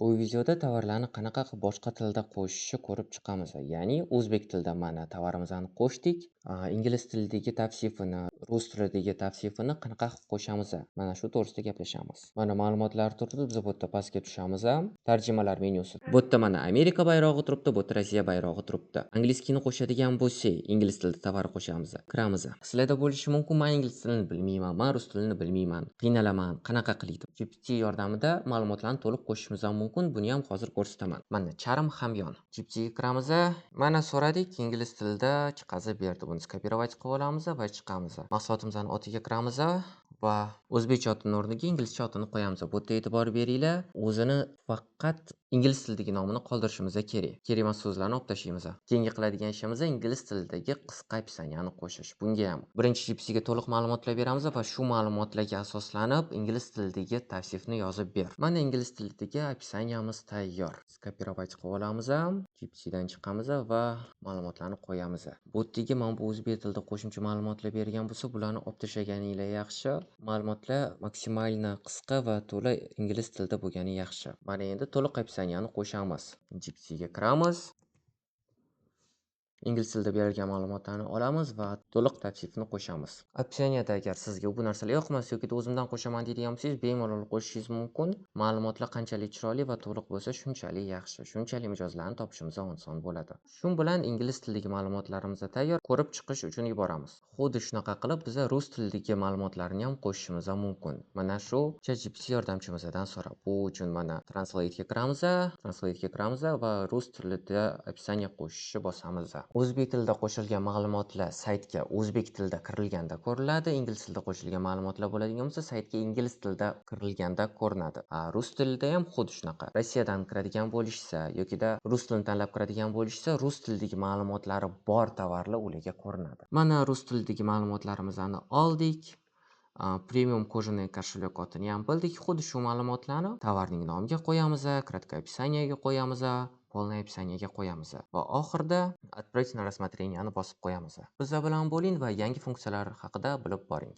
Bu videoda tovarlarni qanaqa qilib boshqa tilda qo'shishni ko'rib chiqamiz. Ya'ni o'zbek tilida mana tovarimizni qo'shdik. Ingliz tilidagi tavsifini, rus tilidagi tavsifini qanaqa qilib qo'shamiz? Mana shu to'g'risida gaplashamiz. Mana ma'lumotlar turibdi, biz bu yerda pastga tushamiz. Tarjimalar menyusi. Bu yerda mana Amerika bayrog'i turibdi, bu yerda Rossiya bayrog'i turibdi. Anglizkini qo'shadigan bo'lsak, ingliz tilida tovar qo'shamiz. Kiramiz. Sizlarda bo'lishi mumkin, men ingliz tilini bilmayman, men rus tilini bilmayman. Qiynalaman, qanaqa qilaydi? GPT yordamida ma'lumotlarni to'liq qo'shishimiz mumkin. Buni ham hozir ko'rsataman. Mana charm hamyon. GPT ga kiramiz. Mana so'radik, ingliz tilida chiqazib berdi. Buni skopировать qilib olamiz va chiqamiz. Mahsulotimizning otiga kiramiz va o'zbekcha otini o'rniga inglizcha otini qo'yamiz. Bu yerda e'tibor beringlar, o'zini faqat ingliz tilidagi nomini qoldirishimiz kerak. Kerak emas so'zlarni olib tashlaymiz. Keyingi qiladigan ishimiz ingliz tilidagi qisqa opsiyaniyani qo'shish. Bunga ham birinchi GPT ga to'liq ma'lumotlar beramiz va shu ma'lumotlarga asoslanib ingliz tilidagi tavsifni yozib ber. Mana ingliz tilidagi opsiyaniyamiz tayyor. Skopировать qilib olamiz. GPT dan chiqamiz va ma'lumotlarni qo'yamiz. Bu yerga men bu o'zbek tilida qo'shimcha ma'lumotlar bergan bo'lsa, bularni olib tashlaganinglar yaxshi. Ma'lumotlar maksimalni qisqa va to'la ingliz tilida bo'lgani yaxshi. Mana endi to'liq opsiyaniyani qo'shamiz. GPT ga kiramiz. Ingliz tilida berilgan ma'lumotlarni olamiz va to'liq tavsifni qo'shamiz. Opsiyaniyada agar sizga bu narsalar yoqmas yoki o'zimdan qo'shaman deydigan bo'lsangiz, bemalol qo'shishingiz mumkin. Ma'lumotlar qanchalik chiroyli va to'liq bo'lsa, shunchalik yaxshi. Shunchalik mijozlarni topishimiz oson bo'ladi. Shu bilan ingliz tilidagi ma'lumotlarimiz tayyor. Ko'rib chiqish uchun yuboramiz. Xuddi shunaqa qilib biz rus tilidagi ma'lumotlarni ham qo'shishimiz mumkin. Mana shu ChatGPT yordamchimizdan so'rab. Bu uchun mana Translate ga kiramiz va rus tilida opsiyaniya qo'shishni bosamiz. O'zbek tilida qo'shilgan ma'lumotlar saytga o'zbek tilida kirilganda ko'riladi. Ingliz tilida qo'shilgan ma'lumotlar bo'ladigan bo'lsa, saytga ingliz tilida kirilganda ko'rinadi. Rus tilida ham xuddi shunaqa. Rossiyadan kiradigan bo'lishsa yoki-da rus tilini tanlab kiradigan bo'lishsa, rus tilidagi ma'lumotlari bor tovarlar ularga ko'rinadi. Mana rus tilidagi ma'lumotlarimizni oldik. Premium кожаный кошелек otini ham bildik. Xuddi shu ma'lumotlarni tovarning nomiga qo'yamiz, краткое описаниеga qo'yamiz, полное описаниеga qo'yamiz va oxirida отправить на рассмотрениеni bosib qo'yamiz. Bizlar bilan bo'ling va yangi funksiyalar haqida bilib boring.